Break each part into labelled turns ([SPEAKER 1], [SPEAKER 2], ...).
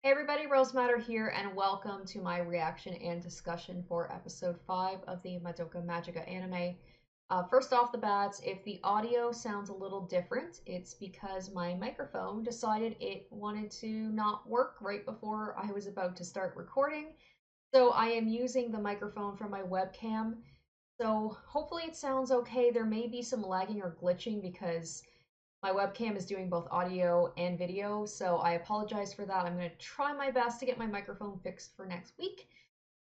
[SPEAKER 1] Hey everybody, Rose Matter here, and welcome to my reaction and discussion for episode 5 of the Madoka Magica anime. First off the bats, if the audio sounds a little different, it's because my microphone decided it wanted to not work right before I was about to start recording. So I am using the microphone from my webcam. So hopefully it sounds okay. There may be some lagging or glitching because my webcam is doing both audio and video, so I apologize for that. I'm going to try my best to get my microphone fixed for next week,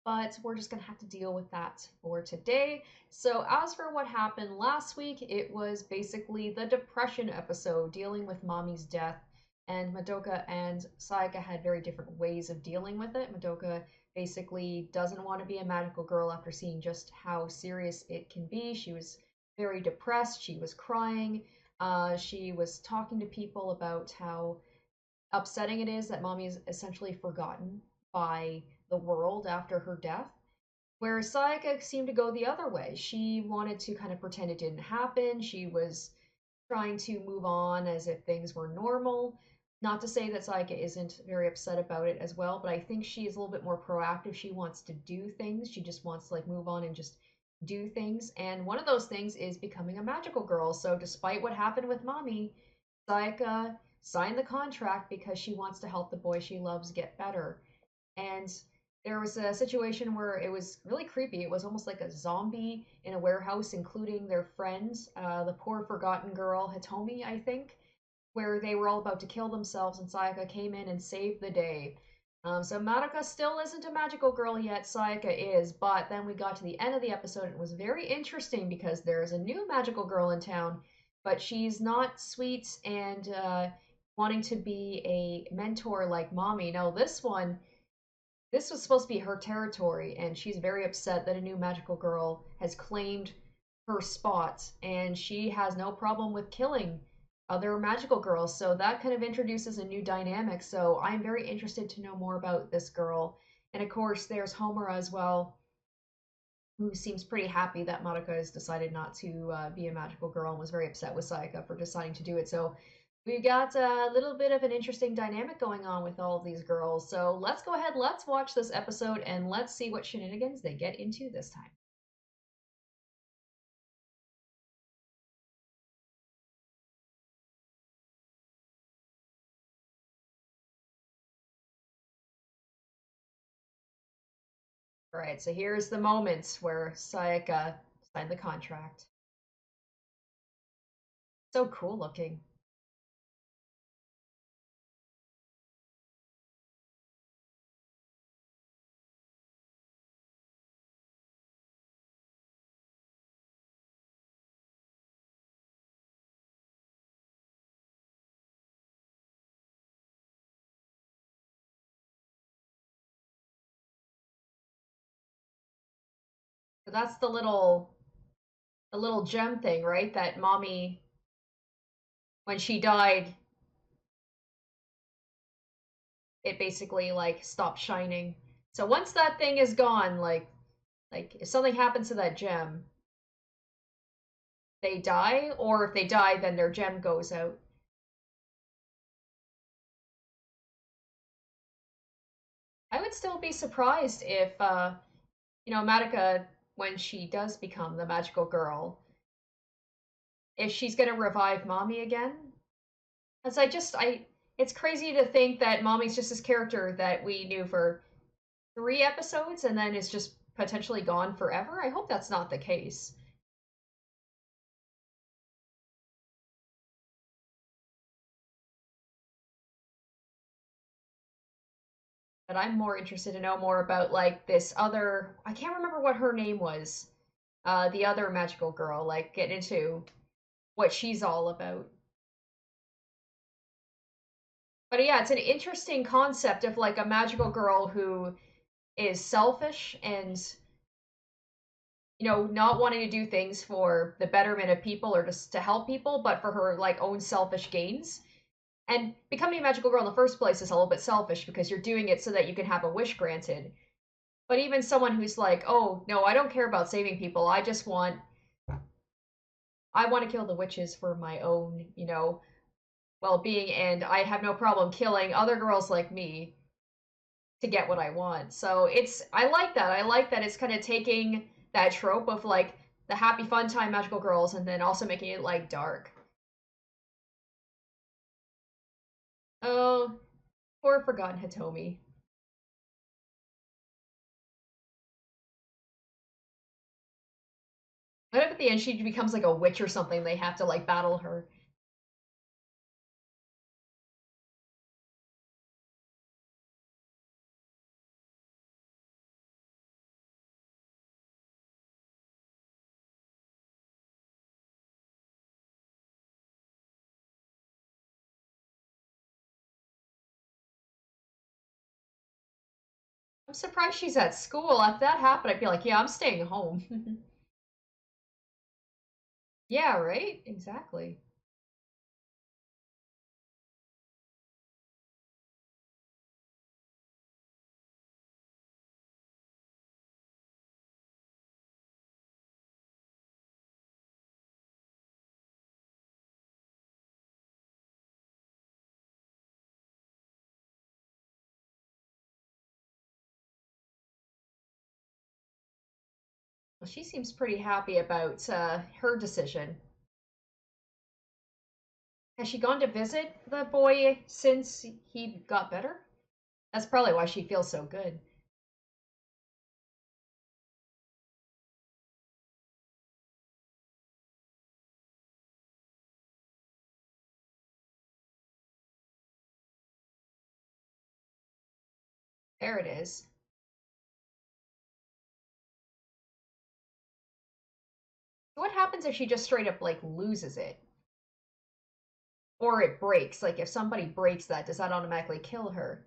[SPEAKER 1] but we're just going to have to deal with that for today. So, as for what happened last week, it was basically the depression episode dealing with Mommy's death, and Madoka and Sayaka had very different ways of dealing with it. Madoka basically doesn't want to be a magical girl after seeing just how serious it can be. She was very depressed, she was crying. She was talking to people about how upsetting it is that mommy is essentially forgotten by the world after her death. Whereas Sayaka seemed to go the other way. She wanted to kind of pretend it didn't happen. She was trying to move on as if things were normal. Not to say that Sayaka isn't very upset about it as well, but I think she is a little bit more proactive. She wants to do things. She just wants to like move on and just do things. And one of those things is becoming a magical girl. So despite what happened with mommy, Sayaka signed the contract because she wants to help the boy she loves get better. And there was a situation where it was really creepy. It was almost like a zombie in a warehouse, including their friends, the poor forgotten girl, Hitomi, I think, where they were all about to kill themselves, and Sayaka came in and saved the day. So Madoka still isn't a magical girl yet, Sayaka is, but then we got to the end of the episode and it was very interesting because there's a new magical girl in town, but she's not sweet and wanting to be a mentor like mommy. No, this was supposed to be her territory, and she's very upset that a new magical girl has claimed her spot, and she has no problem with killing other magical girls. So that kind of introduces a new dynamic. So I'm very interested to know more about this girl. And of course, there's Homura as well, who seems pretty happy that Madoka has decided not to be a magical girl and was very upset with Sayaka for deciding to do it. So we've got a little bit of an interesting dynamic going on with all of these girls. So let's go ahead, let's watch this episode, and let's see what shenanigans they get into this time. All right, so here's the moment where Sayaka signed the contract. So cool looking. So that's the little gem thing, right? That mommy, when she died, it basically like stopped shining. So once that thing is gone, like if something happens to that gem, they die, or if they die, then their gem goes out. I would still be surprised if Madoka, when she does become the magical girl, if she's gonna revive mommy again. As it's crazy to think that mommy's just this character that we knew for 3 episodes and then is just potentially gone forever. I hope that's not the case. But I'm more interested to know more about like this other. I can't remember what her name was. The other magical girl, like get into what she's all about. But yeah, it's an interesting concept of like a magical girl who is selfish and not wanting to do things for the betterment of people or just to help people, but for her like own selfish gains. And becoming a magical girl in the first place is a little bit selfish because you're doing it so that you can have a wish granted. But even someone who's like, "Oh, no, I don't care about saving people. I want to kill the witches for my own, well-being, and I have no problem killing other girls like me." to get what I want. So it's I like that. I like that it's kind of taking that trope of like the happy fun time magical girls and then also making it like dark. Oh, poor forgotten Hitomi. What if at the end she becomes like a witch or something? They have to like battle her. I'm surprised she's at school. If that happened, I'd be like, yeah, I'm staying home. Yeah, right? Exactly. Well, she seems pretty happy about her decision. Has she gone to visit the boy since he got better? That's probably why she feels so good. There it is. What happens if she just straight up like loses it? Or it breaks? Like if somebody breaks that, does that automatically kill her?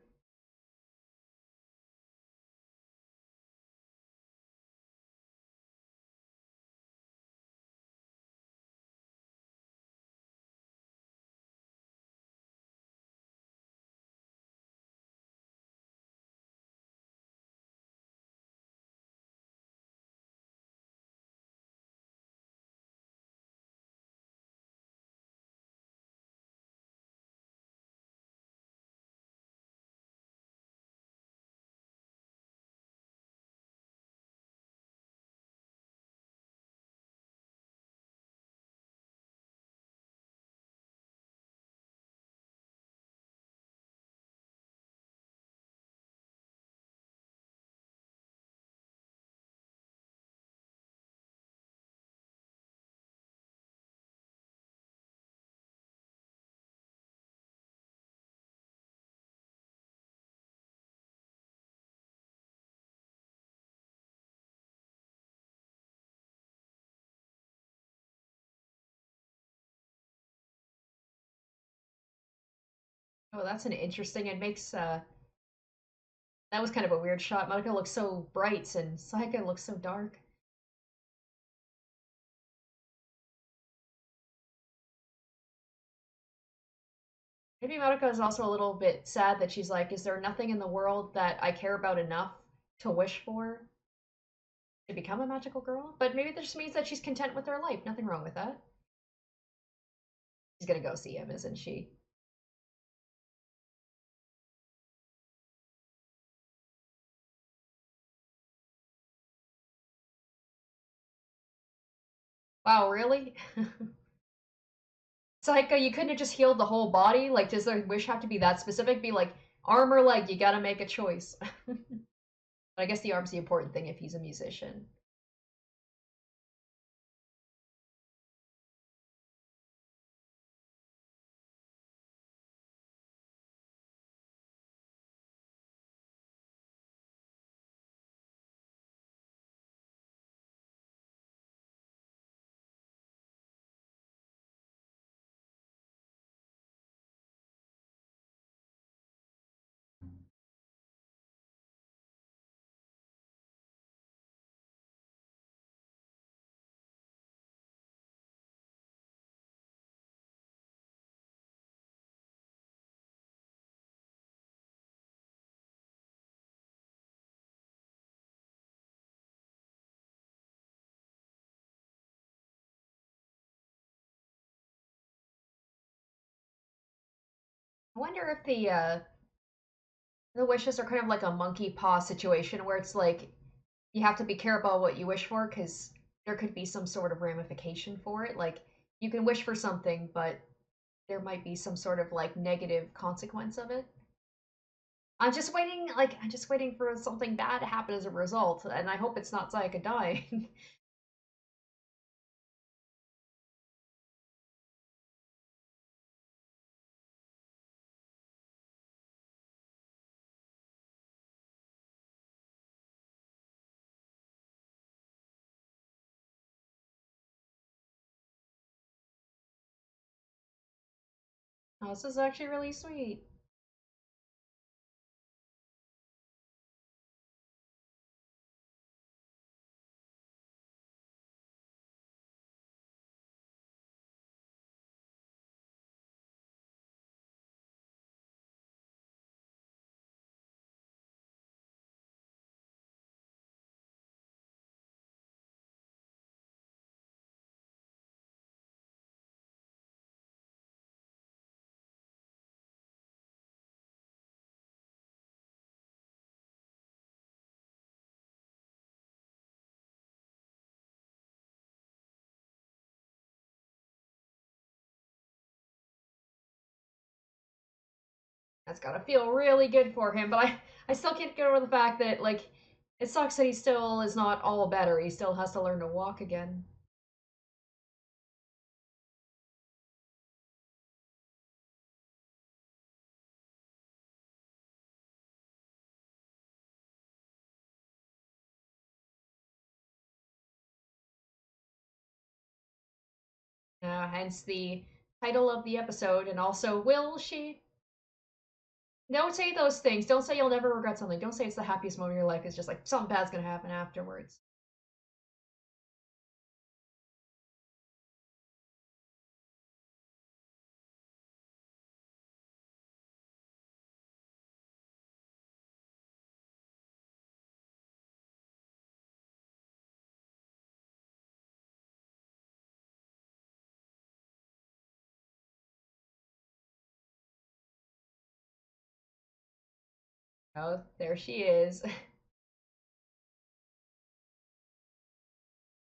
[SPEAKER 1] Oh, that's an interesting. It makes that was kind of a weird shot. Madoka looks so bright and Sayaka looks so dark. Maybe Madoka is also a little bit sad that she's like, is there nothing in the world that I care about enough to wish for to become a magical girl? But maybe that just means that she's content with her life. Nothing wrong with that. She's gonna go see him, isn't she? Wow, really? Psycho, you couldn't have just healed the whole body? Like, does their wish have to be that specific? Be like, arm or leg, you gotta make a choice. But I guess the arm's the important thing if he's a musician. I wonder if the The wishes are kind of like a monkey paw situation where it's like you have to be careful about what you wish for because there could be some sort of ramification for it. Like you can wish for something, but there might be some sort of like negative consequence of it. I'm just waiting for something bad to happen as a result, and I hope it's not Sayaka dying. Oh, this is actually really sweet. That's gotta feel really good for him, but I still can't get over the fact that, like, it sucks that he still is not all better. He still has to learn to walk again. Hence the title of the episode, and also, will she? Don't say those things. Don't say you'll never regret something. Don't say it's the happiest moment of your life. It's just like something bad's gonna happen afterwards. Oh, there she is.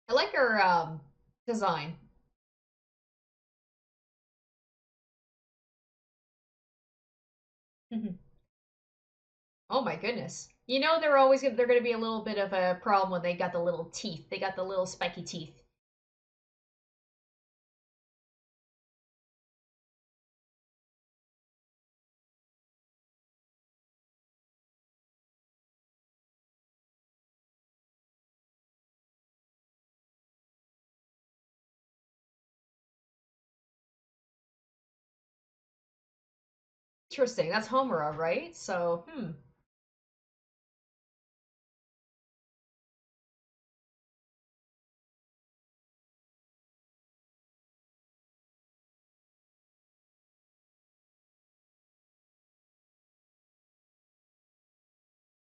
[SPEAKER 1] I like her design. Oh my goodness. You know they're gonna be a little bit of a problem when they got the little teeth. They got the little spiky teeth. Interesting. That's Homura, right? So,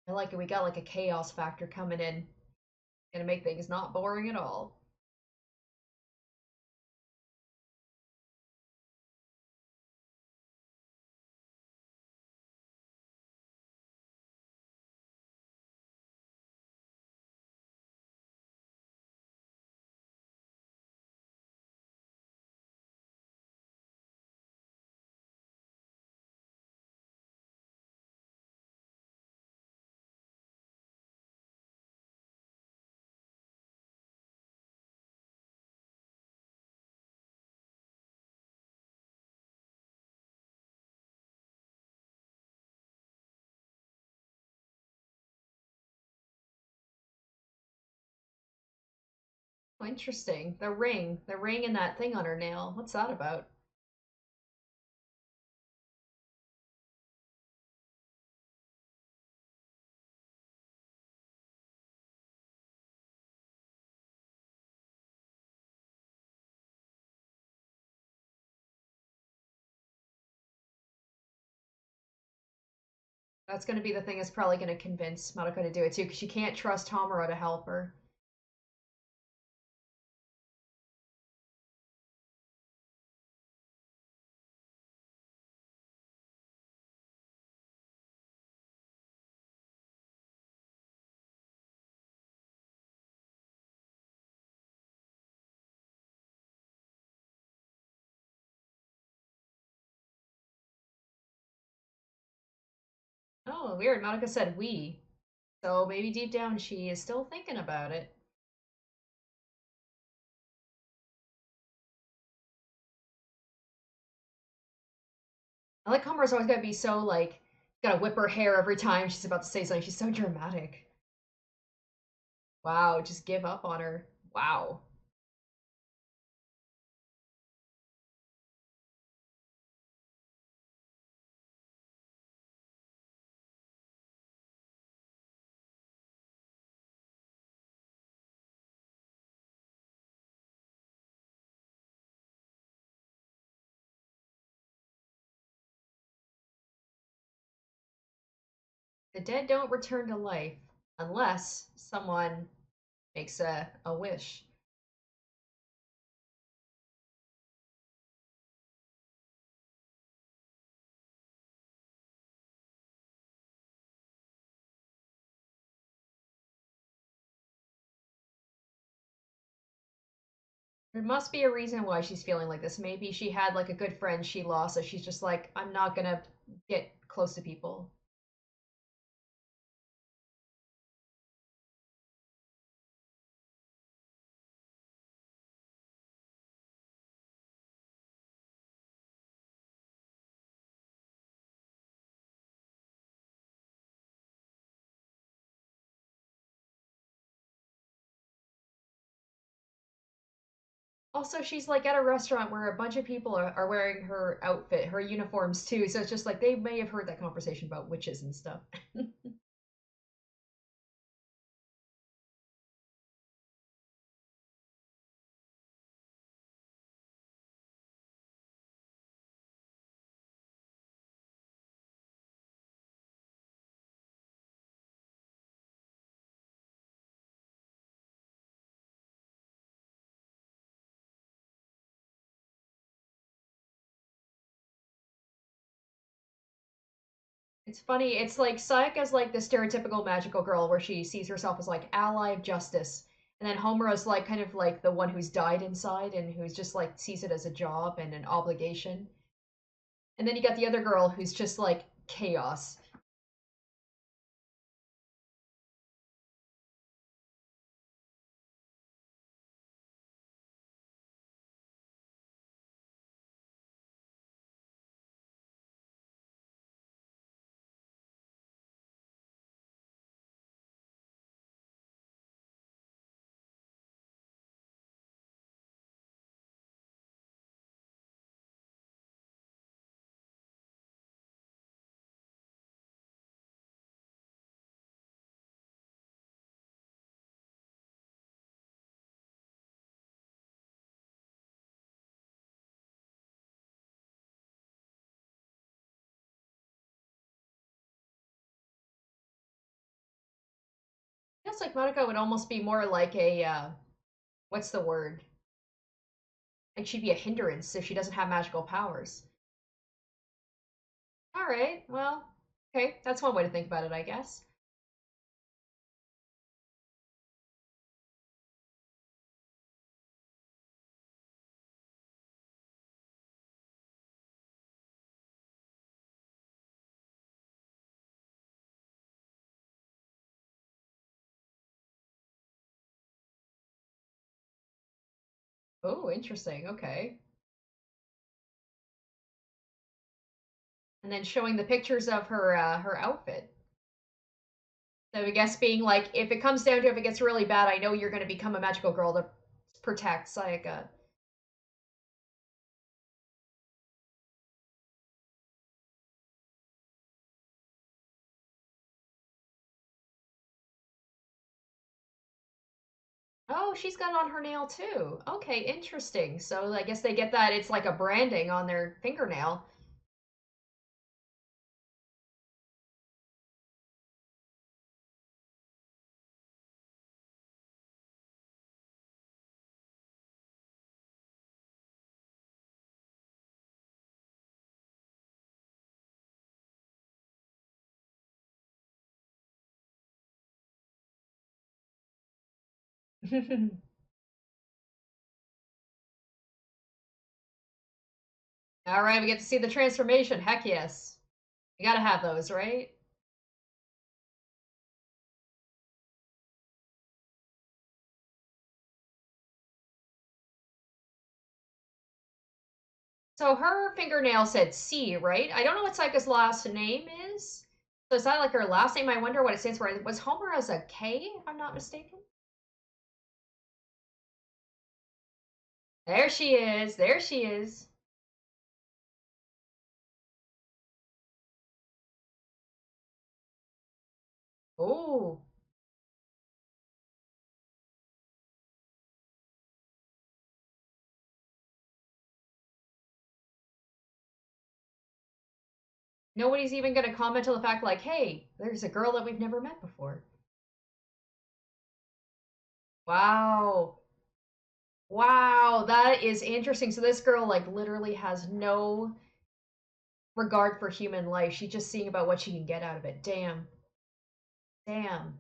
[SPEAKER 1] I like it. We got like a chaos factor coming in. Gonna make things not boring at all. Oh, interesting. The ring. The ring and that thing on her nail. What's that about? That's gonna be the thing that's probably gonna convince Madoka to do it too, because she can't trust Homura to help her. Oh, weird. Madoka said we. So maybe deep down she is still thinking about it. I like Homura's always gotta be so like gotta whip her hair every time she's about to say something. She's so dramatic. Wow, just give up on her. Wow. The dead don't return to life unless someone makes a wish. There must be a reason why she's feeling like this. Maybe she had like a good friend she lost, so she's just like, I'm not gonna get close to people. Also, she's like at a restaurant where a bunch of people are wearing her outfit, her uniforms too. So it's just like they may have heard that conversation about witches and stuff. It's funny. It's like Sayaka's like the stereotypical magical girl where she sees herself as like ally of justice, and then Homura's like kind of like the one who's died inside and who's just like sees it as a job and an obligation. And then you got the other girl who's just like chaos. I guess like Madoka would almost be more like a what's the word? Like she'd be a hindrance if she doesn't have magical powers. All right, well, okay, that's one way to think about it, I guess. Oh, interesting. Okay. And then showing the pictures of her outfit. So I guess being like, if it comes down to if it gets really bad, I know you're going to become a magical girl to protect Sayaka. Oh, she's got it on her nail too. Okay, interesting. So I guess they get that it's like a branding on their fingernail. All right, we get to see the transformation. Heck yes. You gotta have those, right? So her fingernail said C, right? I don't know what Sayaka's last name is. So is that like her last name? I wonder what it stands for. Was Homer as a K, if I'm not mistaken? There she is. There she is. Oh, nobody's even going to comment on the fact, like, hey, there's a girl that we've never met before. Wow. Wow, that is interesting. So this girl, like, literally has no regard for human life. She's just seeing about what she can get out of it. Damn. Damn.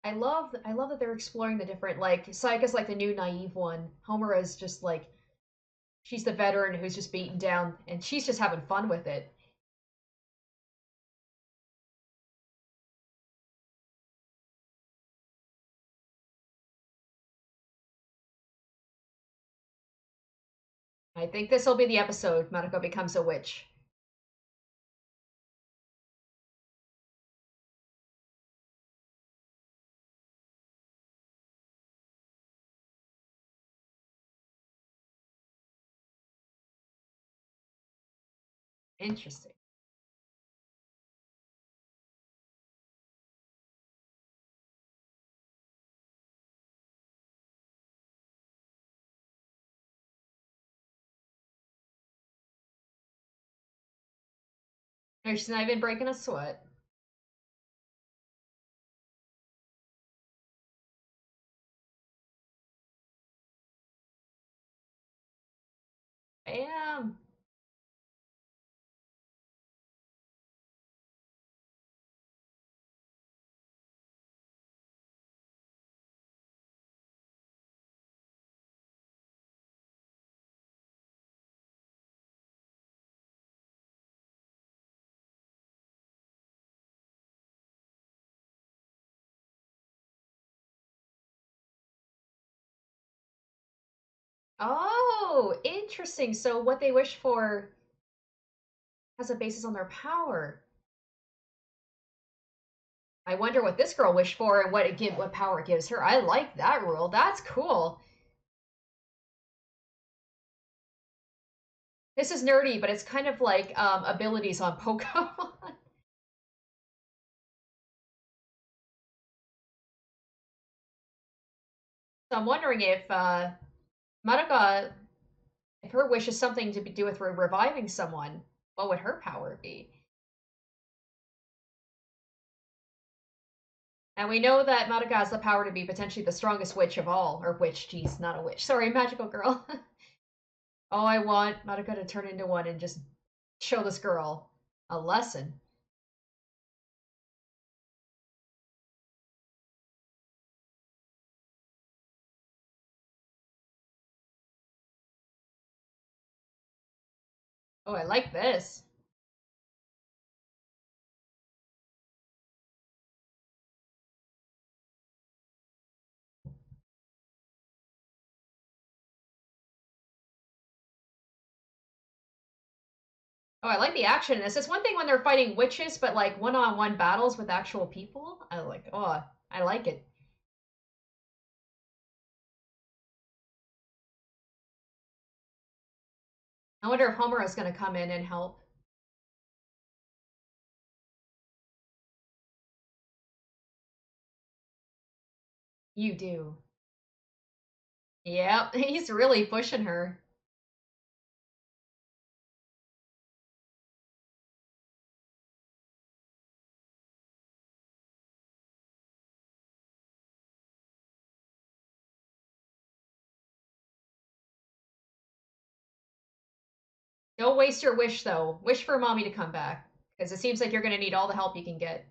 [SPEAKER 1] I love that they're exploring the different, like, Sayaka's like the new naive one. Homura is just like she's the veteran who's just beaten down and she's just having fun with it. I think this will be the episode Madoka becomes a witch. Interesting. She's not even breaking a sweat. Bam. Oh, interesting. So what they wish for has a basis on their power. I wonder what this girl wished for and what power it gives her. I like that rule. That's cool. This is nerdy, but it's kind of like abilities on Pokemon. So I'm wondering if Madoka, if her wish is something to do with reviving someone, what would her power be? And we know that Madoka has the power to be potentially the strongest witch of all. Or witch, geez, not a witch. Sorry, magical girl. Oh, I want Madoka to turn into one and just show this girl a lesson. Oh, I like this. Oh, I like the action in this. It's one thing when they're fighting witches, but like one-on-one battles with actual people, I like it. I wonder if Homura is going to come in and help. You do. Yep, he's really pushing her. Don't waste your wish, though. Wish for mommy to come back, because it seems like you're going to need all the help you can get.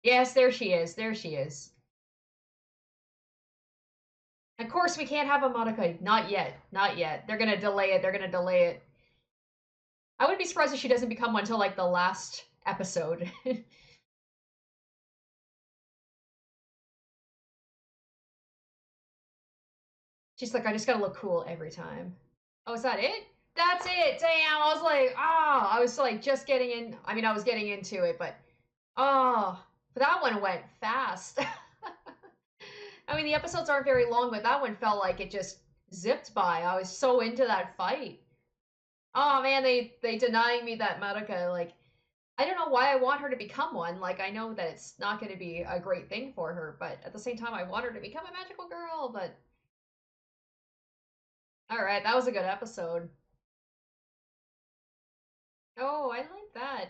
[SPEAKER 1] Yes, there she is. There she is. Of course, we can't have a Monica. Not yet. Not yet. They're going to delay it. They're going to delay it. I wouldn't be surprised if she doesn't become one until like the last episode. She's like, I just gotta look cool every time. Oh, is that it? That's it. Damn. I was like, I was like just getting in. I mean, I was getting into it, but oh, but that one went fast. I mean, the episodes aren't very long, but that one felt like it just zipped by. I was so into that fight. Oh man, they denying me that Madoka. Like, I don't know why I want her to become one. Like, I know that it's not going to be a great thing for her, but at the same time, I want her to become a magical girl. But all right, that was a good episode. Oh, I like that.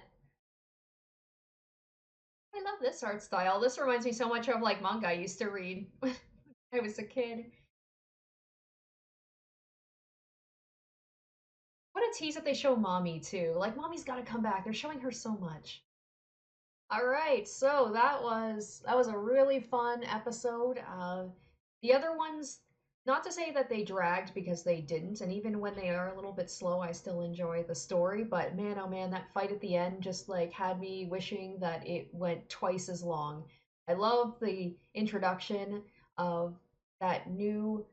[SPEAKER 1] I love this art style. This reminds me so much of like manga I used to read when I was a kid. What a tease that they show mommy too. Like mommy's got to come back. They're showing her so much. All right, so that was a really fun episode. The other ones, not to say that they dragged because they didn't, and even when they are a little bit slow, I still enjoy the story. But man, oh man, that fight at the end just like had me wishing that it went twice as long. I love the introduction of that new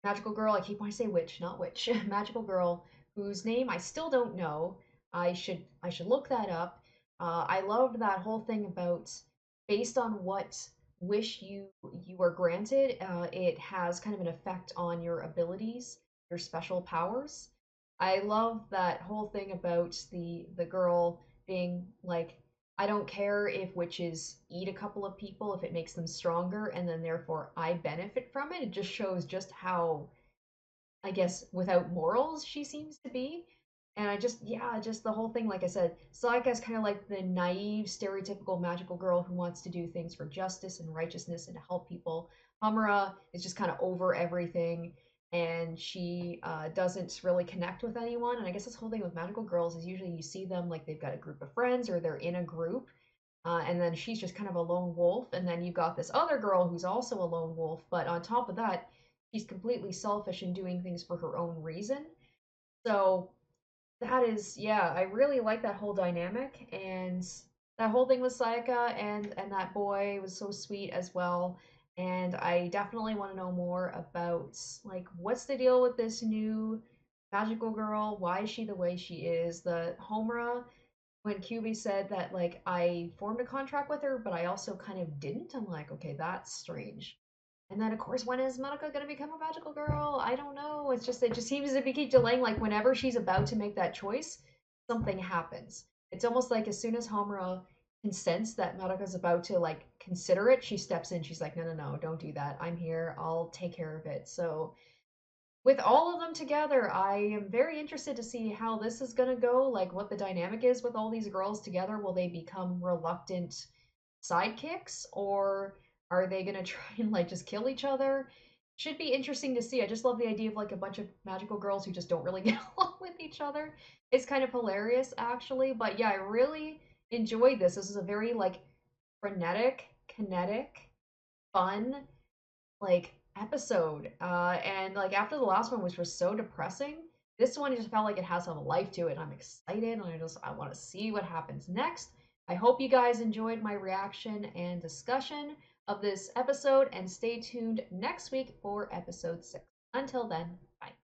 [SPEAKER 1] magical girl. I keep wanting to say witch, not witch. Magical girl whose name I still don't know. I should look that up. I loved that whole thing about based on what wish you are granted, it has kind of an effect on your abilities, your special powers. I love that whole thing about the girl being like, I don't care if witches eat a couple of people if it makes them stronger, and then therefore I benefit from it. It just shows just how, I guess, without morals she seems to be. And I just, yeah, just the whole thing, like I said, Sayaka is kind of like the naive, stereotypical magical girl who wants to do things for justice and righteousness and to help people. Homura is just kind of over everything, and she doesn't really connect with anyone. And I guess this whole thing with magical girls is usually you see them like they've got a group of friends or they're in a group, and then she's just kind of a lone wolf. And then you've got this other girl who's also a lone wolf, but on top of that, she's completely selfish and doing things for her own reason. So that is, yeah, I really like that whole dynamic, and that whole thing with Sayaka and that boy was so sweet as well. And I definitely want to know more about like what's the deal with this new magical girl? Why is she the way she is? The Homura, when QB said that like I formed a contract with her, but I also kind of didn't. I'm like, okay, that's strange. And then of course, when is Madoka gonna become a magical girl? I don't know. It's just it just seems as if we keep delaying. Like whenever she's about to make that choice, something happens. It's almost like as soon as Homura can sense that Madoka's about to like consider it, she steps in. She's like, no, no, no, don't do that. I'm here. I'll take care of it. So with all of them together, I am very interested to see how this is going to go, like what the dynamic is with all these girls together. Will they become reluctant sidekicks or are they going to try and like just kill each other? Should be interesting to see. I just love the idea of like a bunch of magical girls who just don't really get along with each other. It's kind of hilarious actually, but yeah, I really enjoyed this. This is a very like frenetic, kinetic, fun like episode. And like after the last one, which was so depressing, this one just felt like it has some life to it. I'm excited and I want to see what happens next. I hope you guys enjoyed my reaction and discussion of this episode and stay tuned next week for episode 6. Until then, bye.